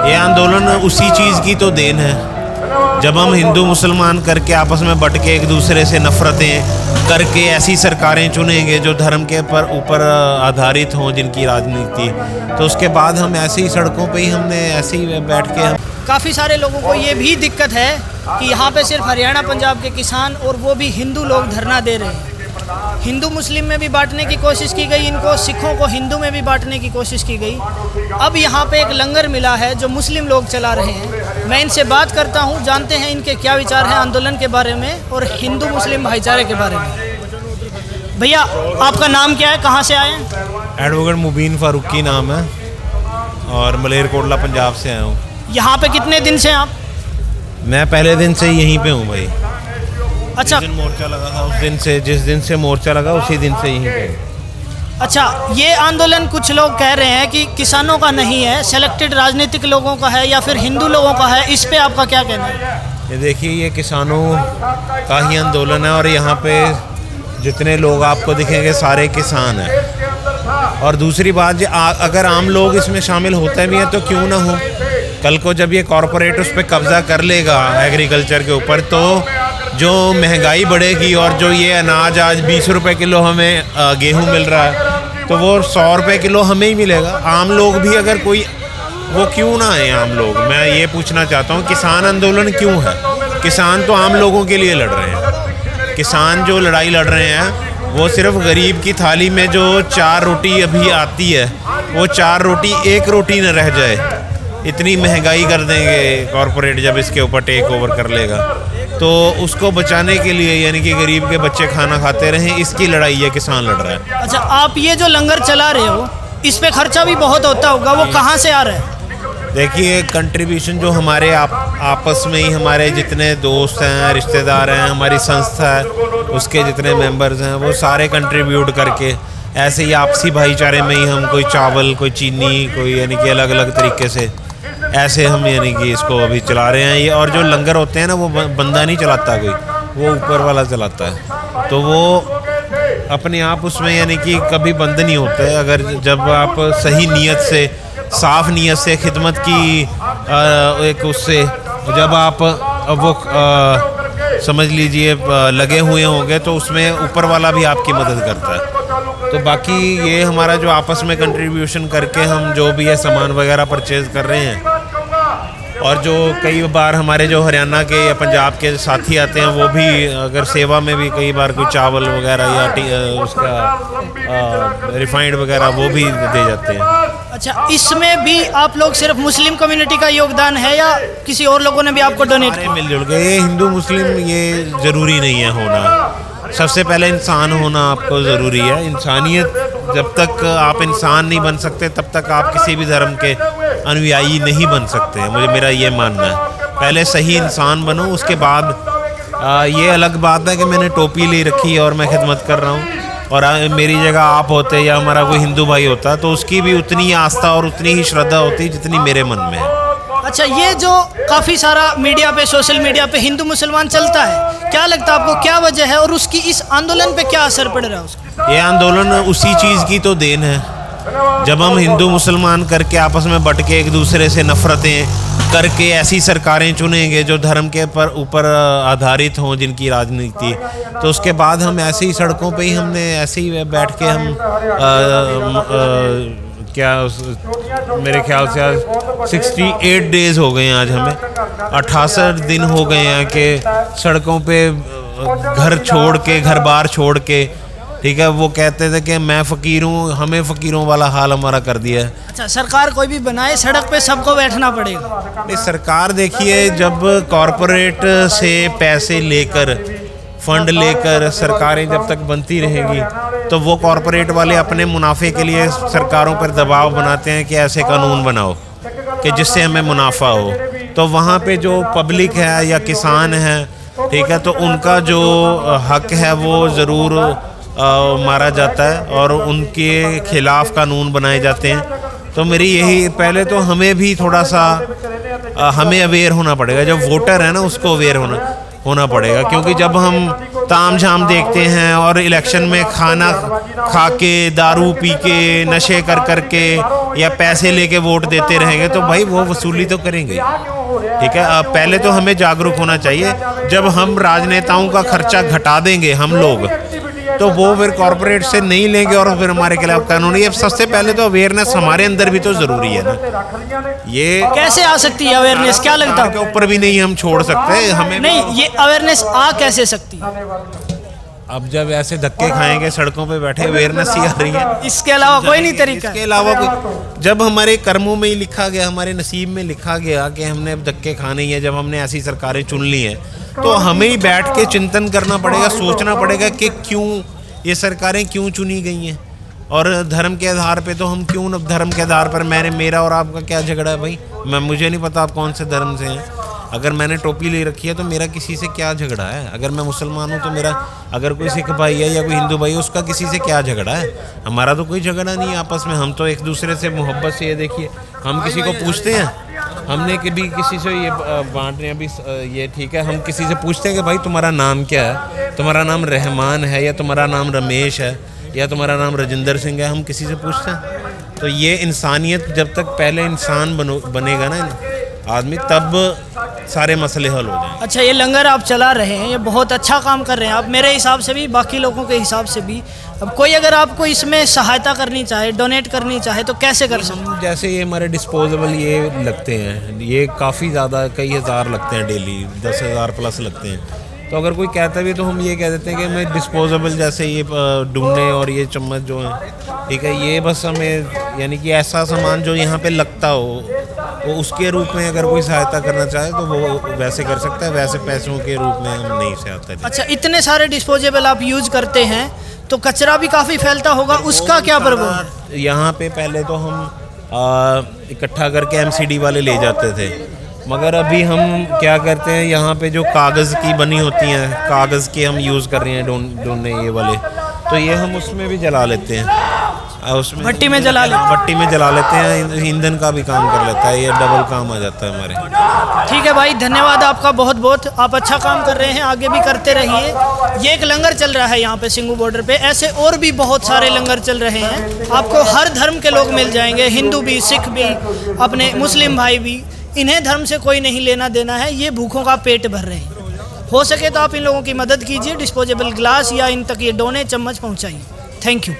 ये आंदोलन उसी चीज़ की तो देन है। जब हम हिंदू मुसलमान करके आपस में बट के एक दूसरे से नफ़रतें करके ऐसी सरकारें चुनेंगे जो धर्म के ऊपर आधारित हों, जिनकी राजनीति, तो उसके बाद हम ऐसे ही सड़कों पे ही हमने ऐसे ही बैठ के काफ़ी सारे लोगों को ये भी दिक्कत है कि यहाँ पे सिर्फ हरियाणा पंजाब के किसान और वो भी हिंदू लोग धरना दे रहे हैं। हिंदू मुस्लिम में भी बांटने की कोशिश की गई इनको, सिखों को हिंदू में भी बांटने की कोशिश की गई। अब यहाँ पे एक लंगर मिला है जो मुस्लिम लोग चला रहे हैं। मैं इनसे बात करता हूँ, जानते हैं इनके क्या विचार हैं आंदोलन के बारे में और हिंदू मुस्लिम भाईचारे के बारे में। भैया आपका नाम क्या है, कहाँ से आए हैं? एडवोकेट मुबीन फारूकी नाम है और मलेरकोटला पंजाब से आया हूँ। यहाँ पे कितने दिन से आप? मैं पहले दिन से यहीं पे हूँ भाई। अच्छा, जिस दिन मोर्चा लगा था उस दिन से, जिस दिन से मोर्चा लगा उसी दिन से यहीं पे। अच्छा, ये आंदोलन कुछ लोग कह रहे हैं कि किसानों का नहीं है, सेलेक्टेड राजनीतिक लोगों का है या फिर हिंदू लोगों का है, इस पे आपका क्या कहना है? ये देखिए, ये किसानों का ही आंदोलन है और यहाँ पे जितने लोग आपको दिखेंगे सारे किसान हैं। और दूसरी बात, अगर आम लोग इसमें शामिल होते भी हैं तो क्यों ना हो, कल को जब ये कॉरपोरेट उस पर कब्जा कर लेगा एग्रीकल्चर के ऊपर, तो जो महंगाई बढ़ेगी और जो ये अनाज आज 20 रुपए किलो हमें गेहूं मिल रहा है तो वो 100 रुपए किलो हमें ही मिलेगा। आम लोग भी अगर कोई, वो क्यों ना आए आम लोग? मैं ये पूछना चाहता हूँ, किसान आंदोलन क्यों है? किसान तो आम लोगों के लिए लड़ रहे हैं। किसान जो लड़ाई लड़ रहे हैं वो सिर्फ गरीब की थाली में जो 4 रोटी अभी आती है, वो 4 रोटी 1 रोटी न रह जाए, इतनी महंगाई कर देंगे कॉरपोरेट जब इसके ऊपर टेक ओवर कर लेगा। तो उसको बचाने के लिए, यानी कि गरीब के बच्चे खाना खाते रहें, इसकी लड़ाई ये किसान लड़ रहा है। अच्छा, आप ये जो लंगर चला रहे हो इस पे खर्चा भी बहुत होता होगा, वो कहाँ से आ रहा है? देखिए, कंट्रीब्यूशन जो हमारे आपस में ही हमारे जितने दोस्त हैं, रिश्तेदार हैं, हमारी संस्था है, उसके जितने मेंबर्स हैं, वो सारे कंट्रीब्यूट करके ऐसे ही आपसी भाईचारे में ही हम कोई चावल, कोई चीनी, कोई यानी कि अलग अलग तरीके से ऐसे हम यानी कि इसको अभी चला रहे हैं। ये और जो लंगर होते हैं ना, वो बंदा नहीं चलाता कोई, वो ऊपर वाला चलाता है, तो वो अपने आप उसमें यानी कि कभी बंद नहीं होता है। अगर जब आप सही नीयत से, साफ नीयत से खिदमत की एक उससे जब आप वो समझ लीजिए लगे हुए होंगे, तो उसमें ऊपर वाला भी आपकी मदद करता है। तो बाकी ये हमारा जो आपस में कंट्रीब्यूशन करके हम जो भी है सामान वगैरह परचेज़ कर रहे हैं, और जो कई बार हमारे जो हरियाणा के या पंजाब के साथी आते हैं, वो भी अगर सेवा में भी कई बार कोई चावल वगैरह या उसका रिफाइंड वगैरह वो भी दे जाते हैं। अच्छा, इसमें भी आप लोग सिर्फ मुस्लिम कम्युनिटी का योगदान है या किसी और लोगों ने भी आपको डोनेट किया? मिलजुल के, ये हिंदू मुस्लिम ये ज़रूरी नहीं है होना। सबसे पहले इंसान होना आपको ज़रूरी है। इंसानियत, जब तक आप इंसान नहीं बन सकते तब तक आप किसी भी धर्म के अनुयायी नहीं बन सकते हैं। मेरा ये मानना है, पहले सही इंसान बनो, उसके बाद ये अलग बात है कि मैंने टोपी ले रखी और मैं खिदमत कर रहा हूँ और मेरी जगह आप होते या हमारा कोई हिंदू भाई होता तो उसकी भी उतनी आस्था और उतनी ही श्रद्धा होती जितनी मेरे मन में है। अच्छा, ये जो काफ़ी सारा मीडिया पे, सोशल मीडिया पे हिंदू मुसलमान चलता है, क्या लगता है आपको क्या वजह है और उसकी इस आंदोलन पे क्या असर पड़ रहा है उसका? ये आंदोलन उसी चीज़ की तो देन है। जब हम हिंदू मुसलमान करके आपस में बट के एक दूसरे से नफ़रतें करके ऐसी सरकारें चुनेंगे जो धर्म के ऊपर आधारित हों, जिनकी राजनीति, तो उसके बाद हम ऐसे ही सड़कों पे ही हमने ऐसे ही बैठ के हम मेरे ख्याल से आज 68 डेज़ हो गए हैं, आज हमें 68 दिन हो गए हैं कि सड़कों पे घर छोड़ के, घर बार छोड़ के, ठीक है, वो कहते थे कि मैं फ़कीर हूँ, हमें फ़कीरों वाला हाल हमारा कर दिया है। अच्छा, सरकार कोई भी बनाए, सड़क पे सबको बैठना पड़ेगा? नहीं, सरकार देखिए, जब कॉरपोरेट से पैसे लेकर, फंड लेकर सरकारें जब तक बनती रहेगी तो वो कॉरपोरेट वाले अपने मुनाफे के लिए सरकारों पर दबाव बनाते हैं कि ऐसे कानून बनाओ कि जिससे हमें मुनाफा हो। तो वहाँ पे जो पब्लिक है या किसान है, ठीक है, तो उनका जो हक है वो ज़रूर मारा जाता है और उनके खिलाफ कानून बनाए जाते हैं। तो मेरी यही, पहले तो हमें भी थोड़ा सा हमें अवेयर होना पड़ेगा। जब वोटर है ना, उसको अवेयर होना। होना पड़ेगा, क्योंकि जब हम ताम झाम देखते हैं और इलेक्शन में खाना खा के, दारू पी के, नशे कर के या पैसे लेके वोट देते रहेंगे तो भाई वो वसूली तो करेंगे, ठीक है। पहले तो हमें जागरूक होना चाहिए। जब हम राजनेताओं का खर्चा घटा देंगे हम लोग, तो वो फिर कॉरपोरेट से नहीं लेंगे और फिर हमारे खिलाफ कानून। ये सबसे पहले तो अवेयरनेस हमारे अंदर भी तो जरूरी है ना। ये कैसे आ सकती है अवेयरनेस, क्या लगता है? के ऊपर भी नहीं हम छोड़ सकते, हमें नहीं, ये अवेयरनेस आ कैसे सकती है? अब जब ऐसे धक्के खाएंगे सड़कों पे बैठे, अवेयरनेस ही आ रही है। इसके अलावा कोई नहीं तरीका? इसके अलावा जब हमारे कर्मों में ही लिखा गया, हमारे नसीब में लिखा गया कि हमने अब धक्के खाने ही है, जब हमने ऐसी सरकारें चुन ली हैं, तो हमें ही बैठ के चिंतन करना पड़ेगा, सोचना पड़ेगा कि क्यों ये सरकारें क्यों चुनी गई हैं, और धर्म के आधार पे तो हम क्यों न, धर्म के आधार पर मेरा और आपका क्या झगड़ा है भाई? मुझे नहीं पता आप कौन से धर्म से हैं। अगर मैंने टोपी ले रखी है तो मेरा किसी से क्या झगड़ा है? अगर मैं मुसलमान हूँ तो मेरा, अगर कोई सिख भाई है या कोई हिंदू भाई है, उसका किसी से क्या झगड़ा है? हमारा तो कोई झगड़ा नहीं है आपस में। हम तो एक दूसरे से मोहब्बत से, ये देखिए हम किसी को पूछते हैं, हमने कभी किसी से ये बांट रहे हैं अभी, ये ठीक है, हम किसी से पूछते हैं कि भाई तुम्हारा नाम क्या है? तुम्हारा नाम रहमान है या तुम्हारा नाम रमेश है या तुम्हारा नाम राजेंद्र सिंह है? हम किसी से पूछते हैं? तो ये इंसानियत, जब तक पहले इंसान बनेगा ना आदमी, तब सारे मसले हल हो जाएंगे। अच्छा, ये लंगर आप चला रहे हैं, ये बहुत अच्छा काम कर रहे हैं आप, मेरे हिसाब से भी, बाकी लोगों के हिसाब से भी। अब कोई अगर आपको इसमें सहायता करनी चाहे, डोनेट करनी चाहे, तो कैसे कर सकते हैं? जैसे ये हमारे डिस्पोजेबल ये लगते हैं, ये काफ़ी ज़्यादा, कई हज़ार लगते हैं डेली, 10,000 प्लस लगते हैं। तो अगर कोई कहता भी तो हम ये कह देते हैं कि हमें डिस्पोजेबल, जैसे ये डूने और ये चम्मच जो हैं, ठीक है, ये बस हमें, यानी कि ऐसा सामान जो यहाँ पे लगता हो, वो उसके रूप में अगर कोई सहायता करना चाहे तो वो वैसे कर सकता है, वैसे पैसों के रूप में हम नहीं सहायता देते। अच्छा, इतने सारे डिस्पोजेबल आप यूज करते हैं तो कचरा भी काफ़ी फैलता होगा, उसका क्या प्रभाव? यहाँ पे पहले तो हम इकट्ठा करके एमसीडी वाले ले जाते थे, मगर अभी हम क्या करते हैं, यहाँ पे जो कागज़ की बनी होती हैं, कागज़ के हम यूज़ कर रहे हैं डोने ये वाले, तो ये हम उसमें भी जला लेते हैं, उसमें भट्टी में जला लेते हैं, ईंधन का भी काम कर लेता है, ये डबल काम आ जाता है हमारे। ठीक है भाई, धन्यवाद आपका बहुत बहुत, आप अच्छा काम कर रहे हैं, आगे भी करते रहिए। ये एक लंगर चल रहा है यहाँ पे सिंघू बॉर्डर पे, ऐसे और भी बहुत सारे लंगर चल रहे हैं, आपको हर धर्म के लोग मिल जाएंगे, हिंदू भी, सिख भी, अपने मुस्लिम भाई भी। इन्हें धर्म से कोई नहीं लेना देना है, ये भूखों का पेट भर रहे हैं। हो सके तो आप इन लोगों की मदद कीजिए, डिस्पोजेबल ग्लास या इन तक ये डोने चम्मच पहुँचाइए। Thank you.